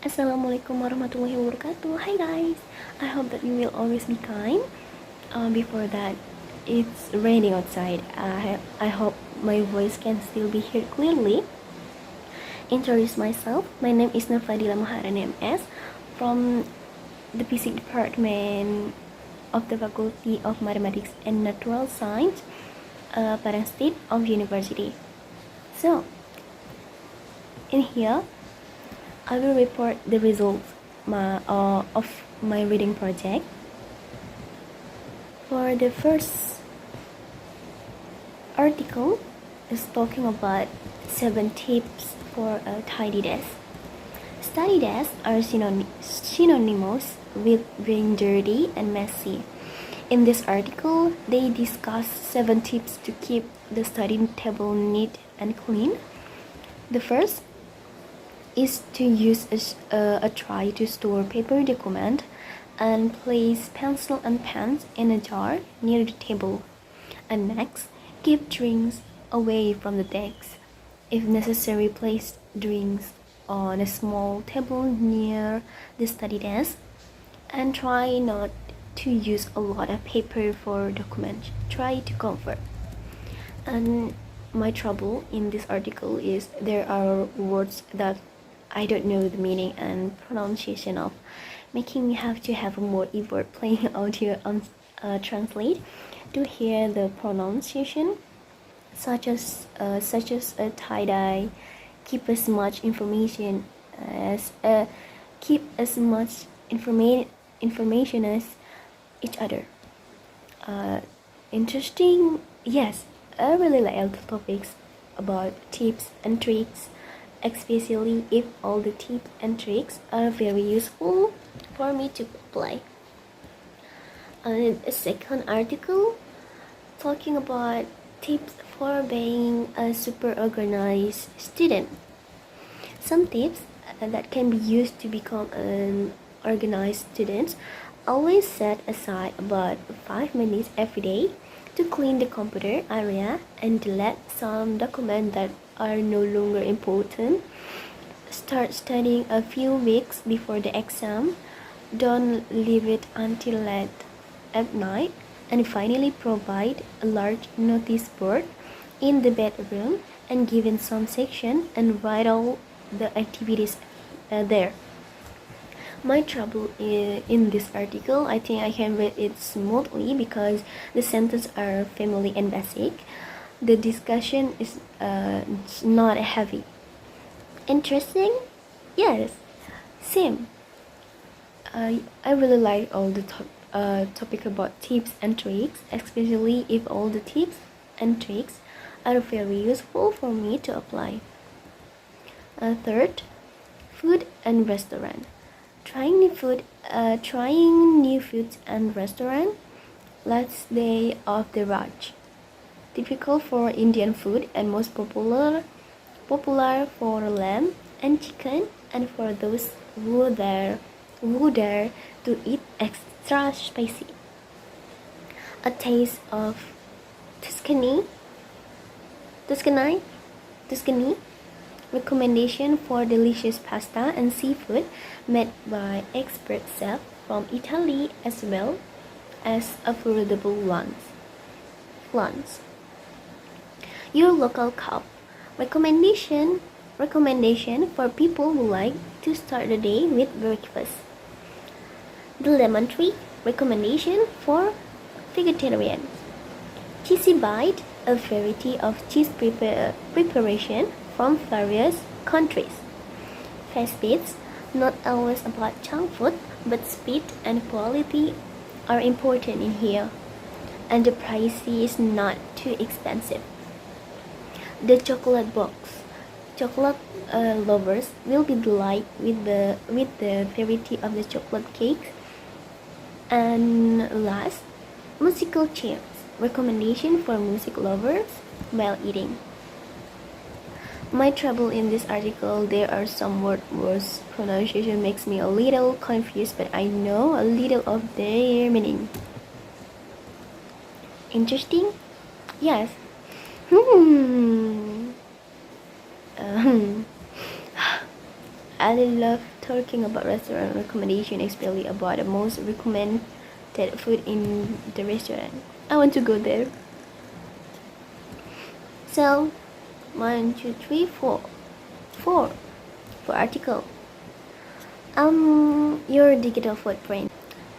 Assalamualaikum warahmatullahi wabarakatuh. Hi guys, I hope that you will always be kind. Before that, it's raining outside. I hope my voice can still be heard clearly. Introduce myself. My name is Nafadila Maharani MS from the Physics Department of the Faculty of Mathematics and Natural Science, Padang State of University. So, in here, I will report the results of my reading project. For the first article is talking about 7 tips for a tidy desk. Study desks are synonymous with being dirty and messy. In this article, they discuss 7 tips to keep the study table neat and clean. The first is to use a tray to store paper document and place pencil and pens in a jar near the table. And next, keep drinks away from the desk. If necessary, place drinks on a small table near the study desk, and try not to use a lot of paper for documents. Try to comfort. And my trouble in this article is there are words that I don't know the meaning and pronunciation of, making me have to have more effort playing audio on translate to hear the pronunciation, such as a tie-dye, keep as much information as information as each other. Interesting. Yes, I really like the topics about tips and tricks, especially if all the tips and tricks are very useful for me to apply. And a second article talking about tips for being a super organized student. Some tips that can be used to become an organized student: always set aside about 5 minutes every day to clean the computer area and delete some documents that are no longer important. Start studying a few weeks before the exam. Don't leave it until late at night. And finally, provide a large notice board in the bedroom and give in some section and write all the activities there. My trouble in this article, I think I can read it smoothly because the sentences are familiar and basic. The discussion is not heavy. Interesting? Yes, same. I really like all the topic about tips and tricks, especially if all the tips and tricks are very useful for me to apply. Third, food and restaurant. Trying new foods and restaurant. Last day of the Raj. Typical for Indian food and most popular for lamb and chicken, and for those who dare to eat extra spicy. A taste of Tuscany. Recommendation for delicious pasta and seafood made by expert chefs from Italy, as well as affordable ones. Your local cup. Recommendation for people who like to start the day with breakfast. The lemon tree. Recommendation for vegetarians. Cheesy bite, a variety of cheese preparation from various countries. Fast beats, not always about junk food, but speed and quality are important in here, and the price is not too expensive. The chocolate box. Chocolate lovers will be delighted with the variety of the chocolate cake. And last, musical chairs. Recommendation for music lovers while eating. My trouble in this article, there are some words pronunciation makes me a little confused, but I know a little of their meaning. Interesting? Yes. I love talking about restaurant recommendation, especially about the most recommended food in the restaurant. I want to go there. So, 1, 2, 3, 4. 4 for article. Your digital footprint.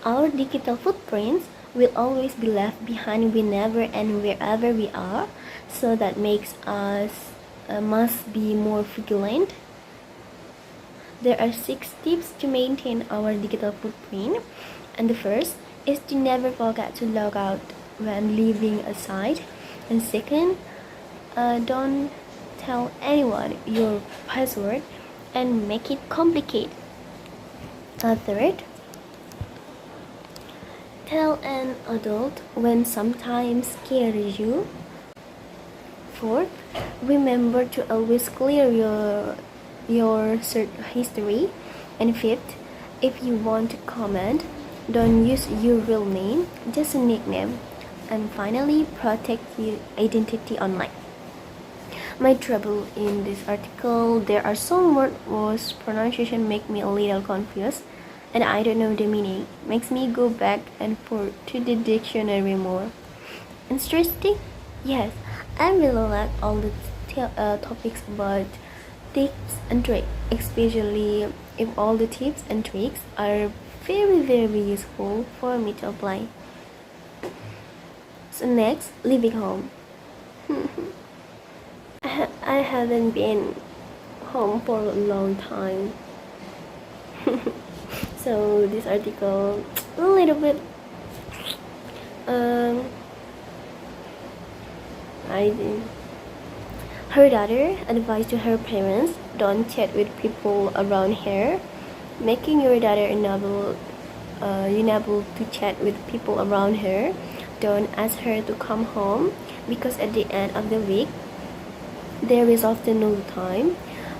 Our digital footprints will always be left behind whenever and wherever we are, so that makes us must be more vigilant. There are 6 tips to maintain our digital footprint, and the first is to never forget to log out when leaving a site, and second, don't tell anyone your password and make it complicated. Third, tell an adult when sometimes scares you. Fourth, remember to always clear your search history. And fifth, if you want to comment, don't use your real name, just a nickname. And finally, protect your identity online. My trouble in this article, there are some words whose pronunciation make me a little confused, and I don't know the meaning. Makes me go back and forth to the dictionary more. Interesting? Yes, I really like all the topics about tips and tricks, especially if all the tips and tricks are very useful for me to apply. So next, leaving home. I haven't been home for a long time. So this article a little bit her daughter advised to her parents, don't chat with people around her. Making your daughter unable to chat with people around her. Don't ask her to come home, because at the end of the week there is often no time.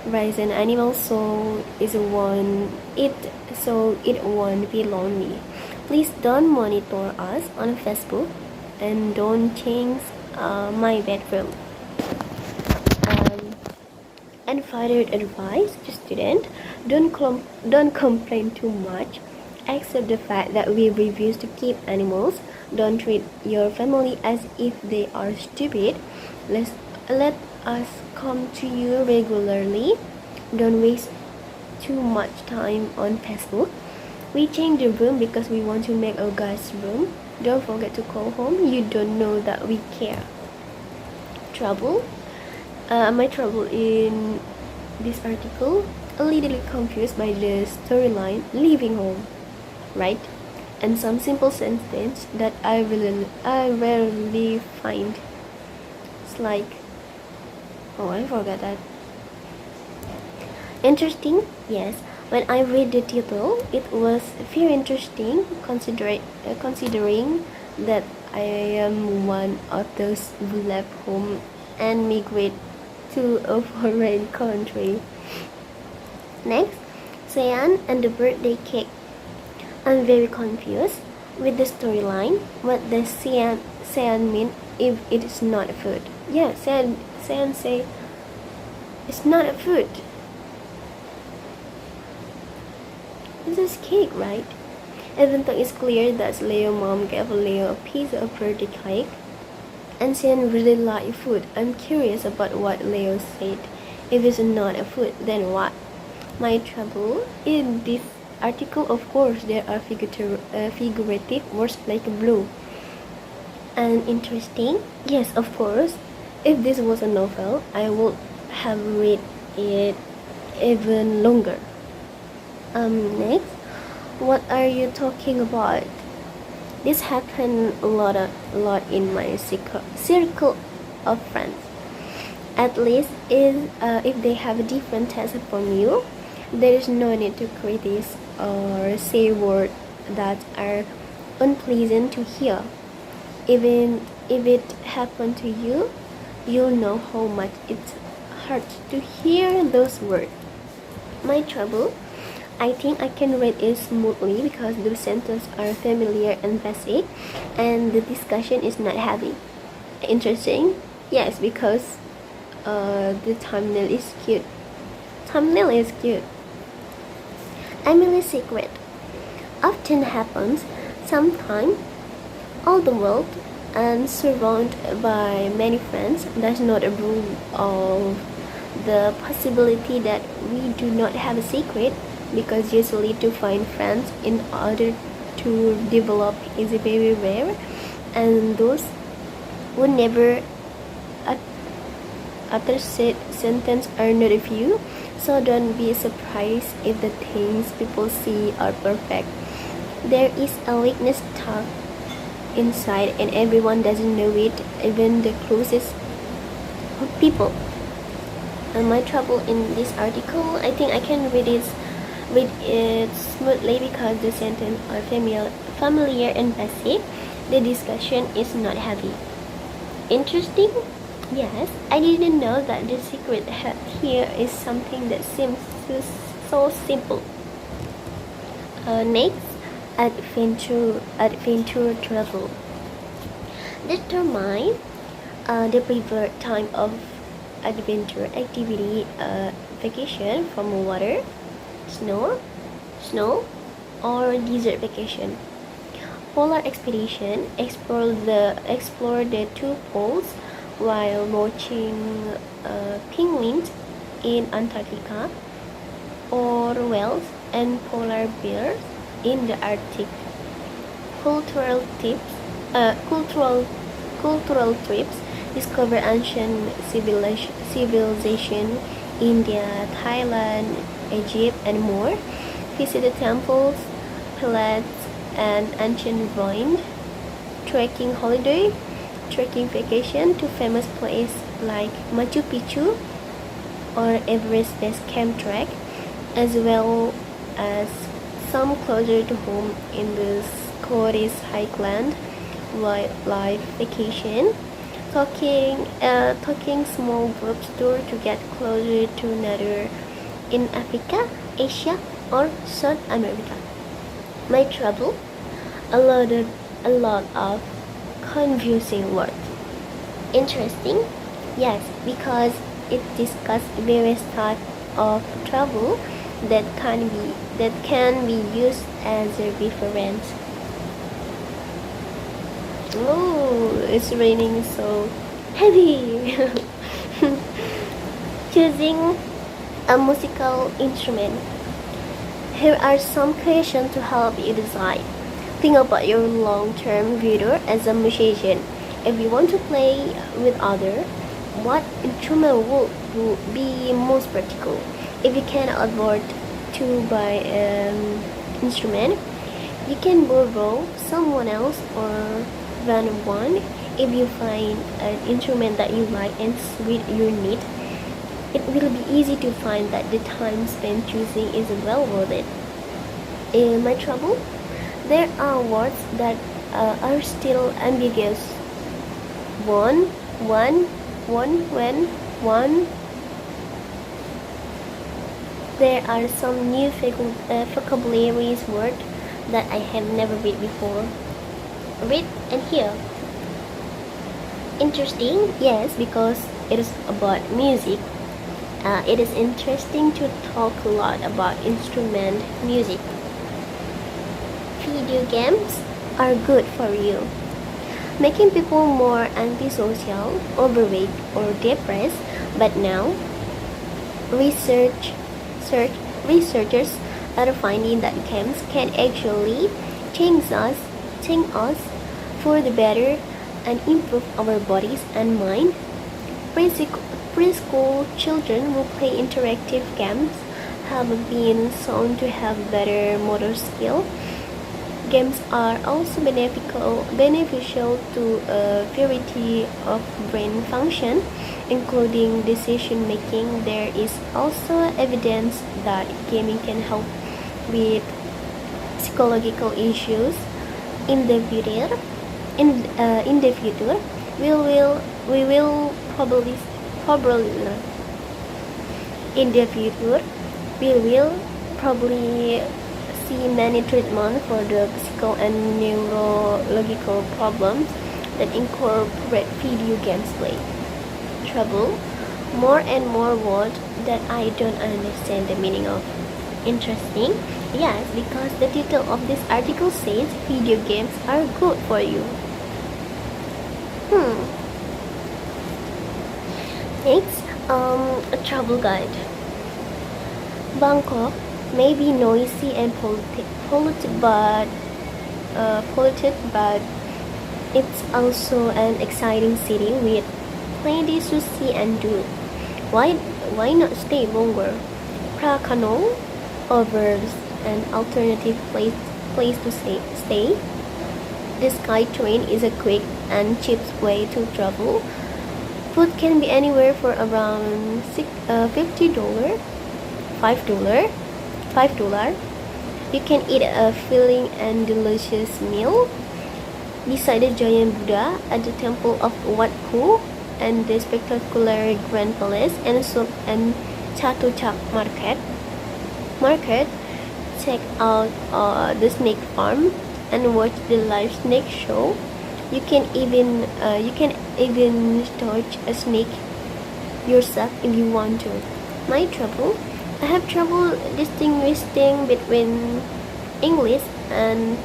Raise an animal so it won't be lonely. Please don't monitor us on Facebook, and don't change my bedroom. And further advice to students: don't complain too much. Accept the fact that we refuse to keep animals. Don't treat your family as if they are stupid. Let us come to you regularly. Don't waste too much time on Facebook. We change the room because we want to make our guest room. Don't forget to call home. You don't know that we care. Trouble. My trouble in this article, a little confused by the storyline leaving home, right? And some simple sentence that I rarely find. It's like, oh, I forgot that. Interesting? Yes. When I read the title, it was very interesting, considering that I am one of those who left home and migrate to a foreign country. Next, Cyan and the birthday cake. I'm very confused with the storyline. What does cyan mean if it is not a food? Yeah, cyan say it's not a food. This is cake, right? Even though it's clear that Leo's mom gave Leo a piece of birthday cake, and Cyan really liked food. I'm curious about what Leo said. If it's not a food, then what? My trouble in this article, of course, there are figurative words like blue. And interesting? Yes, of course. If this was a novel, I would have read it even longer. Next, what are you talking about? This happened a lot in my circle of friends. At least if they have a different taste from you, there is no need to criticize or say words that are unpleasant to hear. Even if it happened to you, you'll know how much it hurts to hear those words. My trouble, I think I can read it smoothly because the sentences are familiar and basic, and the discussion is not heavy. Interesting? Yes, because the thumbnail is cute. Emily's secret often happens sometime all the world and surrounded by many friends does not rule of the possibility that we do not have a secret, because usually to find friends in order to develop is very rare, and those who never utter said sentence are not a few. So don't be surprised if the things people see are perfect. There is a weakness tucked inside and everyone doesn't know it, even the closest people. And my trouble in this article, I think I can read it smoothly because the sentences are familiar and basic. The discussion is not heavy. Interesting? Yes, I didn't know that the secret here is something that seems so simple. Next, adventure travel. Determine the preferred time of adventure activity, vacation from water, snow, or desert vacation. Polar expedition, explore the two poles while watching penguins in Antarctica, or whales and polar bears in the Arctic. Cultural trips, discover ancient civilization, India, Thailand, Egypt, and more. Visit the temples, palaces, and ancient ruins. Trekking holiday, trekking vacation to famous places like Machu Picchu or Everest Base Camp trek, as well as some closer to home in the Scottish Highland wildlife vacation. Talking small groups tour to get closer to nature in Africa, Asia, or South America. My trouble, a lot of confusing words. Interesting? Yes, because it discusses various types of travel that can be used as a reference. Oh, it's raining so heavy. Choosing a musical instrument. Here are some questions to help you decide. Think about your long-term future as a musician. If you want to play with others, what instrument would be most practical? If you can afford to buy an instrument, you can borrow someone else or rent one. If you find an instrument that you like and suit your need, it will be easy to find that the time spent choosing is well worth it. In my trouble, there are words that are still ambiguous. When, when. There are some new vocabulary words that I have never read before. Read and hear. Interesting? Yes, because it is about music. It is interesting to talk a lot about instrument music. Video games are good for you, making people more antisocial, overweight, or depressed. But now, researchers are finding that games can actually change us for the better and improve our bodies and mind. Preschool children who play interactive games have been shown to have better motor skill. Games are also beneficial to a variety of brain function, including decision making. There is also evidence that gaming can help with psychological issues. In the future, we will probably see many treatments for the physical and neurological problems that incorporate video games play. Trouble, more and more words that I don't understand the meaning of. Interesting? Yes, because the title of this article says video games are good for you. Next, a travel guide. Bangkok may be noisy and polluted, but it's also an exciting city with plenty to see and do. Why not stay longer? Prakano offers an alternative place to stay. The Sky Train is a quick and cheap way to travel. Food can be anywhere for around $50, $5. You can eat a filling and delicious meal beside the giant Buddha at the Temple of Wat Phu and the spectacular Grand Palace and Chatuchak Market. Check out the snake farm and watch the live snake show. You can even touch a snake yourself if you want to. I have trouble distinguishing between English and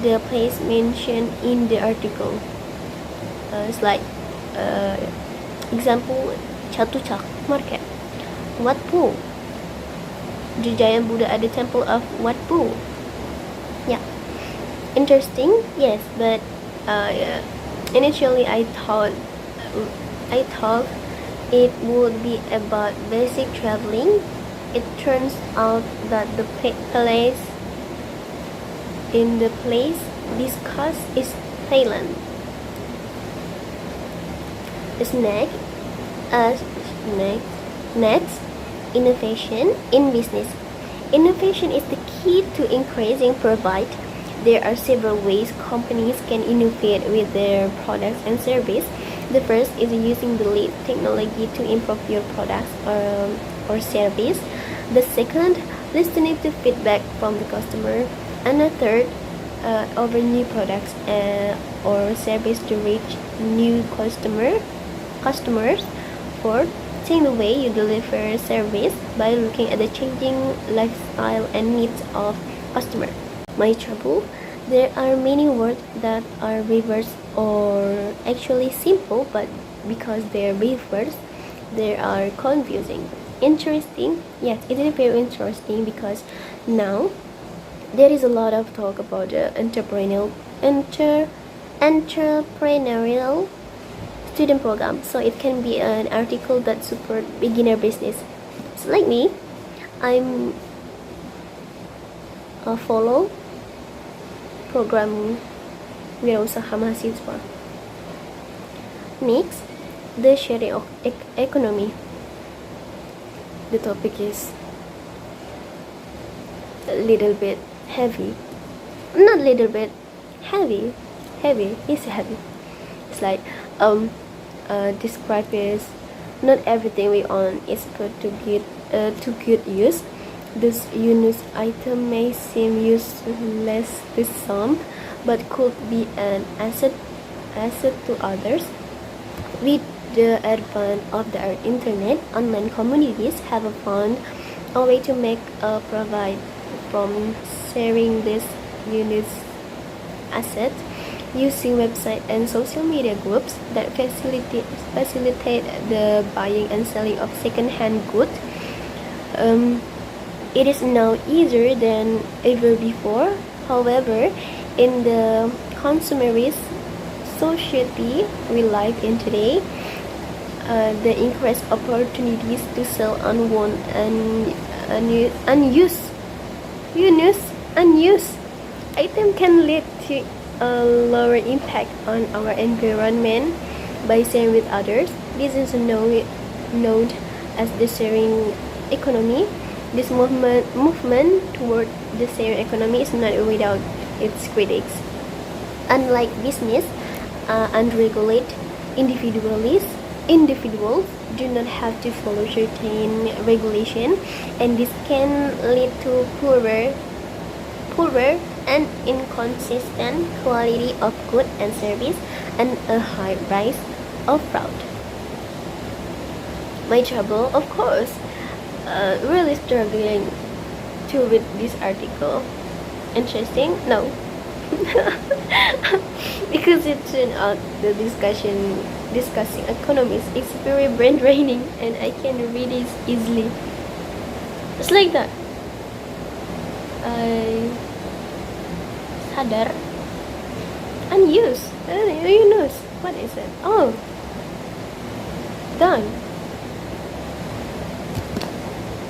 the place mentioned in the article. It's like example, Chatuchak Market, Wat Phu, the giant Buddha at the Temple of Wat Phu. Yeah, interesting. Yes, but initially I thought it would be about basic traveling. It turns out that the place discussed is Thailand. Next, innovation in business. Innovation is the key to increasing profit. There are several ways companies can innovate with their products and service. The first is using the latest technology to improve your products or service. The second, listening to feedback from the customer. And the third, offer new products or service to reach new customers. Fourth, change the way you deliver service by looking at the changing lifestyle and needs of customers. My trouble, there are many words that are reversed or actually simple, but because they're reversed, they are confusing. Interesting? Yes, it is very interesting because now there is a lot of talk about the entrepreneurial student program, so it can be an article that support beginner business. So like me, I'm follow program wirausaha mahasiswa. Next, the sharing economy. The topic is a little bit heavy. Not little bit, heavy. It's heavy. It's like describe is not everything we own is put to good use. This unique item may seem useless to some, but could be an asset to others. With the advent of the internet, online communities have found a way to make a profit from sharing this unique asset using websites and social media groups that facilitate the buying and selling of second-hand goods. It is now easier than ever before. However, in the consumerist society we live in today, the increased opportunities to sell unworn and unused item can lead to a lower impact on our environment by sharing with others. This is known as the sharing economy. This movement toward the sharing economy is not without its critics. Unlike business, unregulated individuals do not have to follow certain regulation, and this can lead to poorer and inconsistent quality of goods and service and a high rise of fraud. My trouble, of course, really struggling to to read this article interesting? No. Because it turned out the discussing economics is very brain draining and I can read it easily. It's like that. I sadar unused. You know what is it? Oh, done.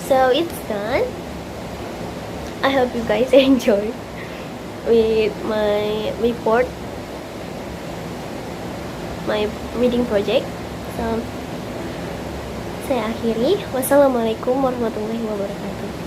So it's done. I hope you guys enjoy with my report, my reading project. So saya akhiri. Wassalamualaikum warahmatullahi wabarakatuh.